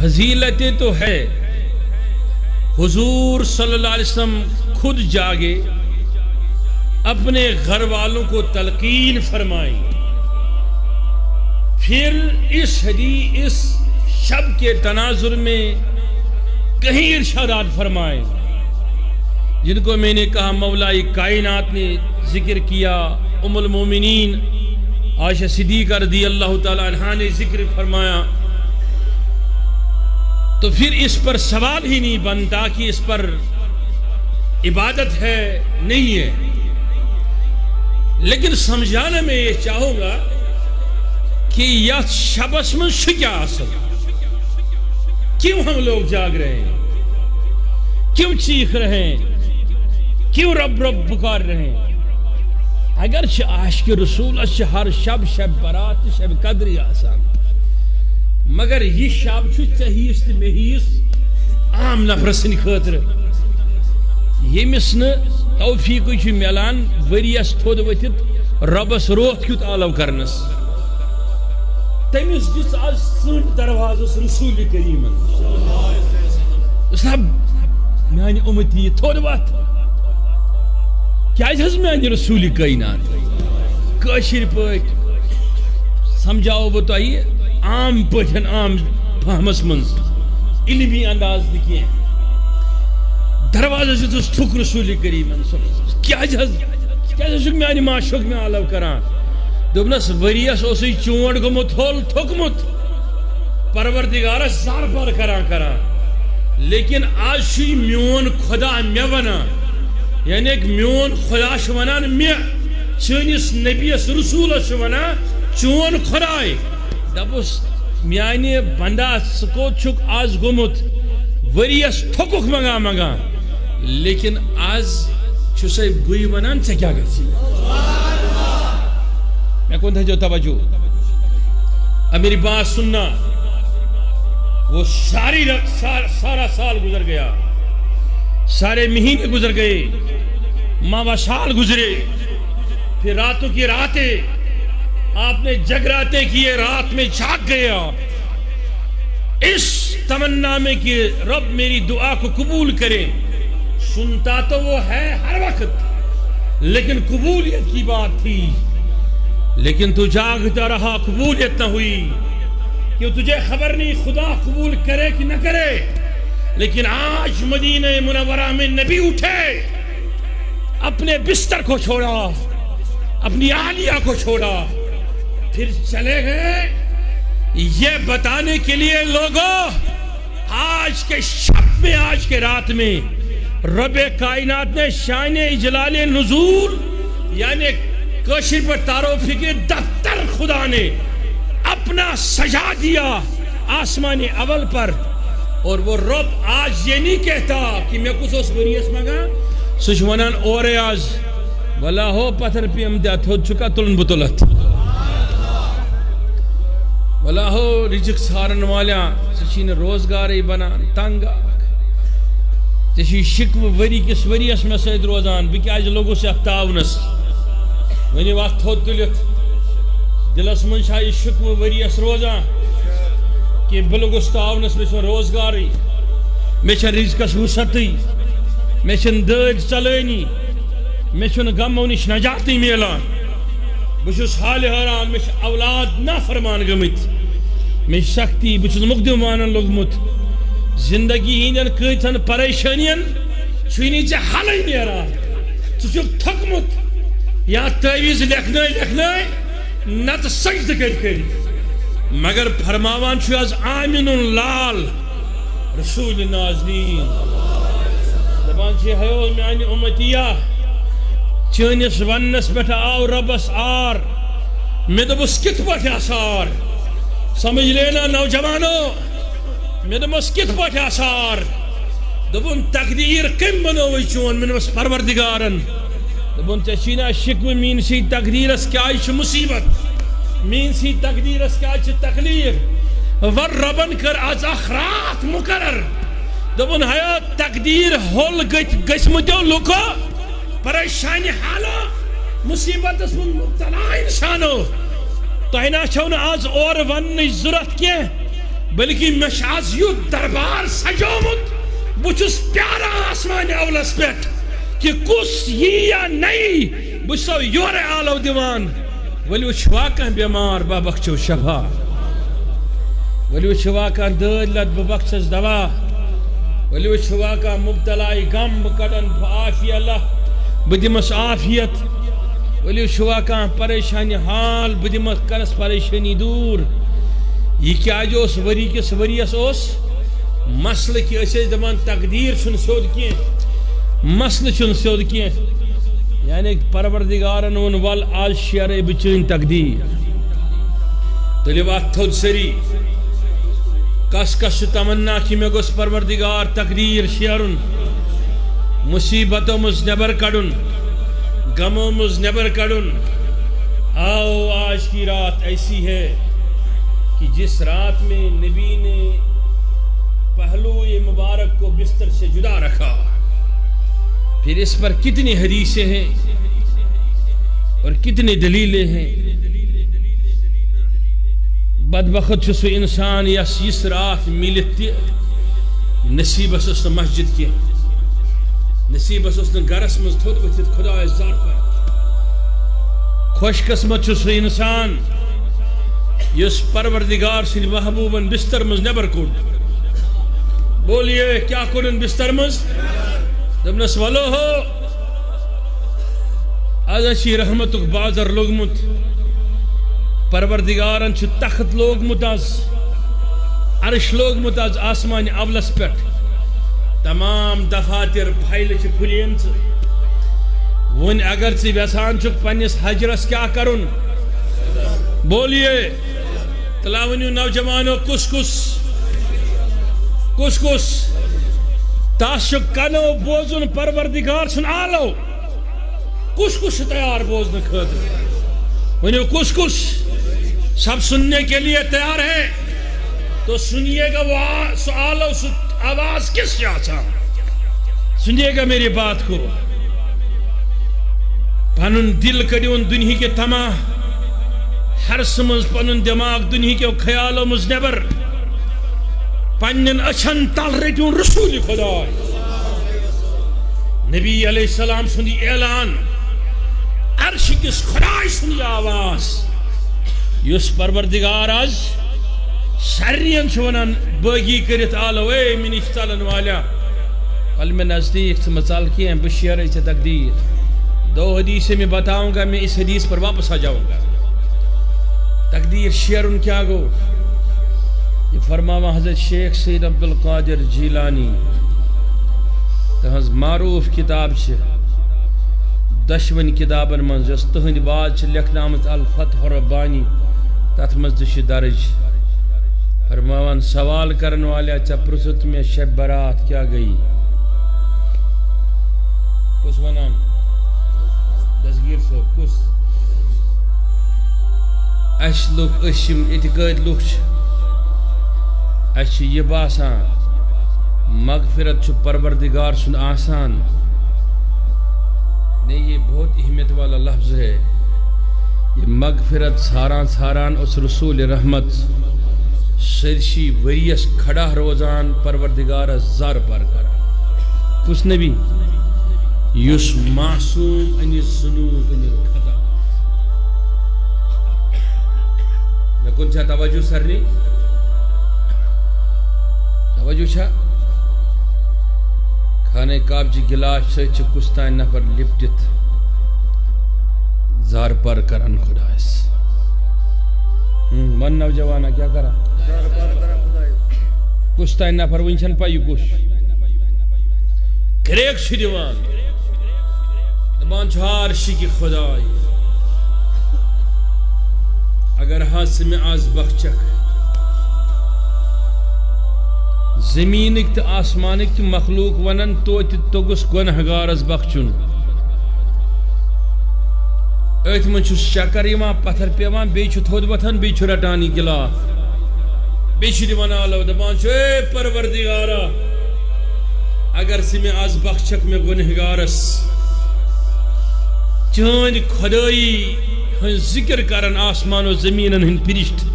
فضیلتیں تو ہے. حضور صلی اللہ علیہ وسلم خود جاگے اپنے گھر والوں کو تلقین فرمائیں, پھر اس شب کے تناظر میں کہیں ارشادات فرمائیں جن کو میں نے کہا مولائی کائنات نے ذکر کیا, ام المومنین عائشہ صدیقہ رضی اللہ تعالی عنہا نے ذکر فرمایا. تو پھر اس پر سوال ہی نہیں بنتا کہ اس پر عبادت ہے نہیں ہے. لیکن سمجھانا میں یہ چاہوں گا کہ یہ شبس میں کیا اصل, کیوں ہم لوگ جاگ رہے ہیں, کیوں چیخ رہے ہیں, کیوں رب رب پکار رہے ہیں. اگرچہ عاشق رسول ہر شب برات شب قدری آسان, مگر یہ شب چہیس تو مہیس عام نفر سن خاطر یمس ن توفیق ملان وریس تھود ورتھ ربس روح کیت آلو کرنس, تمس دس آج سن دروازس رسول کریم صاحب میانی امتی تھود وت کیا میانی رسول کائنات کاشر پاٹ سمجھاؤ بہ تہ عام پاٹھن عام فہمس منز علمی انداز کی دروازہ دس تھک رسول کریم کیا میانی معشوق میں آلو کران. دس وریس چونٹ گومت ہول تھوکمت پروردگارس زار پار کران, لیکن آج میون خدا مے ونان, یعنی میون خدا ونان مے چنس نبیس رسولس ونان چون خدائے. دپس میانہ بندہ سکوت چھک آز گومت وریس تھوکک منگا لیکن آز چھسے بوئی ونان ژے کیا گژھی. میں کون تھا توجہ, اب میری بات سننا. وہ سارا سال گزر گیا, سارے مہینے گزر گئے, ماہ سال گزرے, پھر راتوں کی راتیں آپ نے جگراتے کیے, رات میں جاگ گیا اس تمنا میں کہ رب میری دعا کو قبول کرے. سنتا تو وہ ہے ہر وقت, لیکن قبولیت کی بات تھی. لیکن تو جاگتا رہا, قبولیت نہ ہوئی. کہ تجھے خبر نہیں خدا قبول کرے کہ نہ کرے. لیکن آج مدینہ منورہ میں نبی اٹھے, اپنے بستر کو چھوڑا, اپنی اہلیہ کو چھوڑا, پھر چلے گئے یہ بتانے کے لیے لوگوں آج کے شب میں, آج کے رات میں رب کائنات نے شان اجلال نزول یعنی کوشر پر تعارف کے دفتر خدا نے اپنا سجا دیا آسمان اول پر. اور وہ رب آج یہ نہیں کہتا کہ میں کچھ اس وریس مگا سچ ونان اور آج بلا ہو پتھر پی ام دیا تھود چکا تلن بطلت بلا ہو رزق سارن والیاں سچین روزگار بنان تنگ ژےچھی شکوہ وری کس وریس میں سید روزان بہ کیازِ لوگو سے تعاونس ونی وقت تھود تلت دلس من چھا یہ شکوہ وریس روزان کہ بہ لوگس تعاونس میں روزگاری, میں چھن رزقس وسعتی, میں چھن دٲدۍ ژلٲنی, میں چھن غمو نش نجاتی میلان, بہ چھس حالہِ حٲران میں چھ اولاد نافرمان گٔمٕتۍ, میں سختی بہ چھس مقدم وانن لوگمت. زندگی ہندین کۭتہن پریشانین چھُے نہٕ ژےٚ حلے نیران, ژٕ چھُکھ تھوٚکمُت یا تعویٖذ لیکھنٲے نتہٕ سجدٕ کٔرِتھ. مگر فرماوان چھُ آز آمین لال رسول نازنین دپان چھِ ہیو میانہِ اُمتیہ چٲنِس وننس پٮ۪ٹھ آو ربس آر, مےٚ دوٚپُس کِتھ پٲٹھۍ آسار, سمجھ لینا نوجوانو, مےٚ دوٚپمس کِتھ پٲٹھۍ آسار, دوٚپُن تقدیٖر کٔمۍ بنووٕے چون, مےٚ دوٚپمس پروردگارن. دوٚپُن ژےٚ چھی نا شکوہ میٲنسٕے تقدیٖرس کیازِ چھُ مصیبت, میٲنسٕے تقدیٖرس کیازِ چھِ تکلیٖف. ور ربن کر آز اکھ رات مقرر, دوٚپُن ہیو تقدیٖر ہوٚل گٔژھمٕتیو لُکو, پریشانی حالو, مصیبتس منٛز مبتلا انسانو, تۄہہِ نا چھو نہٕ آز اورٕ وننٕچ ضروٗرت کینٛہہ, بلکہ مش آز یوت دربار سجومت بچس پیارا آسمان اولس پہ کہ کس یہ یا نہیں بچو یور آلو دیوان ولی وچھوا کان بیمار با بخشو شفا ولی وچھوا کان دل لد بخشس دوا ولی وچھوا کان مبتلائی غم بکڑن عافی اللہ بدمس عافیت ولی وچھوا کان پریشانی حال بدمس کرس پریشانی دور یہ کیا جو اس وری کس وریس اس مسئلہ کی اسے دمان تقدیر چھن سود کیے مسئلہ چھن سود کیے یعنی پروردگارن ون ول آج شیر بچین تقدیر تلیوات تھود سری کس کس تمنا کی میں گوس پروردگار تقدیر شیرن مصیبتوں مز نبر کڑن غموں مز نبر کڑن آؤ آج کی رات ایسی ہے کہ جس رات میں نبی نے پہلو مبارک کو بستر سے جدا رکھا پھر اس پر کتنی حدیثیں ہیں اور کتنی دلیلیں ہیں بدبخت چھسو انسان یس اس رات ملت نصیب اس مسجد کے نصیب اس گرس مز تھود ورتھت خدا زار پر خوش قسمت چھسو انسان یس پروردگار سن محبوبن بستر مز نبر کوڑ بولیے کیا کوڑن بستر مز دبنس ولو ہو آج اچھی رحمتک بازر لوگمت پروردگارن چھ تخت لوگمت از عرش لوگمت از آسمان اولس پیٹ تمام دفاتر پھائل چھ کھلین ون اگر چھ ویسان چھ پنس حجرس کیا کرن بولیے تلاونیو نوجوانو کس کس کس کس تاشو کنو بوزن پروردگار سن آلو کس کس تیار بوزن خطر ونیو کس کس سب سننے کے لیے تیار ہے تو سنیے گا وہ آلو آواز کس جاتا سنیے گا میری بات کو پنن دل کڑیون دنہی کے تمام ہر سمجھ پنن دماغ دنہی کے خیالوں مز نبر پنن اچھن تل رٹیون رسول خدا نبی علیہ السلام سنی اعلان عرش کس خدای سنی آواز یس پروردگار آج سرین چھونن باغی کرت آلو اے منیش تلن والا قل میں نزدیک سے مصال کیے ہیں بشیر سے تقدیر دو حدیثیں میں بتاؤں گا میں اس حدیث پر واپس آ جاؤں گا تقدیر شیرن کیا گو یہ فرماوا حضرت شیخ سید عبدالقادر جیلانی تہذ معروف کتاب چھ دشون کتابن من جس تہند بعد چھ لکھنا آمت الفتح ربانی تت مز تہ درج فرماوان سوال کرن والے چا پرست میں شب برات کیا گئی کس ونان دستگیر صاحب کس اش لوگ اشم اعتقاد لوگ اچھ یہ باسان مغفرت چھ پروردگار سن آسان نہیں یہ بہت اہمیت والا لفظ ہے یہ مغفرت ساران ساران اس رسول رحمت سرشی وریس کھڑا روزان پروردگار زار پر کرا کس نبی یس معصوم ان الذنوب ان الخطا میں کن چھا توجہ سرنی توجہ چھا کھانے کعب جی گلاس سے کستان نفر لپٹت زار پر کرن خدا اس من نوجوانا کیا کرا کستان نفر ونچن پایی کش کریک چھ دیوان دبان چھار شکی خدای اگر حادث میں آز بخچک زمینک تو آسمانک مخلوق ونن تو گس گنہگارس بخچن ایت من چھس شکر یما پتھر پیوان بی چھ تھود وتھن بی چھ رٹانی گلاس بی چھ دیوان آلو دبان چھ اے پروردگارا اگر سی میں آز بخچک میں گنہگارس چند خدائی ہن ذکر کرن آسمان و زمینن ہن پرشت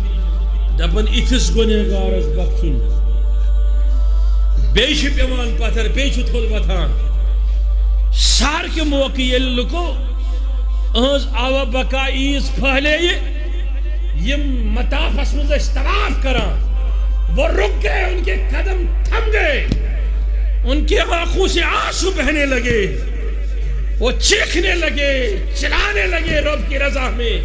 دپن اتھس گنہگارس بخشن بیش پیوان پتھر بیش تھود وتھان سار کے موقع یل لکو اہز آوا بقا عیز پھہلے یم مطافس میں طواف کران وہ رک گئے ان کے قدم تھم گئے ان کے آنکھوں سے آنسو بہنے لگے وہ چیخنے لگے چلانے لگے رب کی رضا میں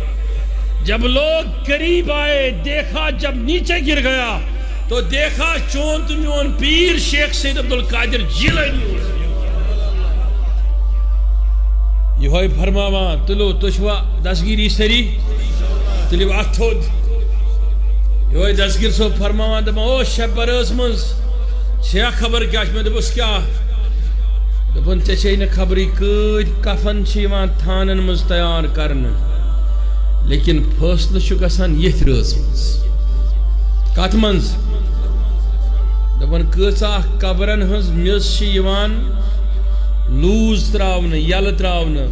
جب لوگ قریب آئے دیکھا جب نیچے گر گیا تو دیکھا چون تمیون پیر شیخ سید عبدالقادر جیلانی یہ ہوئی فرماوان تلو تشوا دستگیری سری تلیو اتھود یہ ہوئی دستگیر سو فرماوان دبا او شب برس منز چھیا خبر کیا میں دبس کیا دبن چچے نے خبری کج کفن چیوان تھانن منز تیار کرن لیکن فیصلہ چھُ گژھان یتھ رٲژ منٛز کتھ منٛز دپن کۭژاہ قبرن ہٕنٛز میٚژ چھِ یِوان لوٗز تراونہٕ یلہٕ تراونہٕ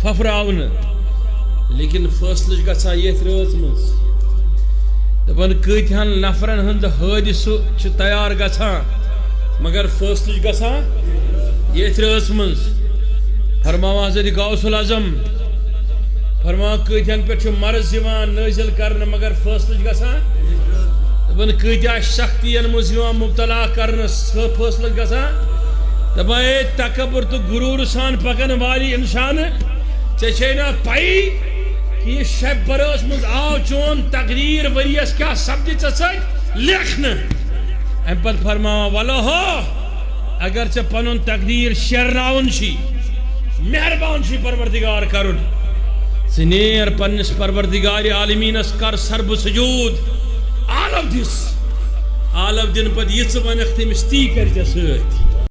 پھپھراونہٕ لیکن فٲصلہٕ چھُ گژھان یتھ رٲژ منٛز دپن کۭتہن نفرن ہُنٛد حٲدثہٕ چھُ تیار گژھان مگر فٲصلہٕ چھُ گژھان یتھ رٲژ منٛز فرماوان حضرت غوث العظم فرمان کۭتہن پہ مرض یوان نازل کرنے مگر فیصلہ گژھان دپن کۭتیاہ سختین مز مبتلا کرنے فیصلہ گژھان دپان اے تکبر تو غرور سان پکن والی انسان ژے نا پائی کہ یہ شب برس مز آو چون تقریر وریس کیا سپدی ژے سۭتۍ لیکھنہٕ ام پتہٕ فرماوان ولو ہو اگر ژے پنن تقریر شیرناون چھی مہربان چھی پروردگار کرن سنیر پنس پروردگار عالمینس کر سرب سجود آلو دن پت یہ ونک تمس تی کر ژے سۭتۍ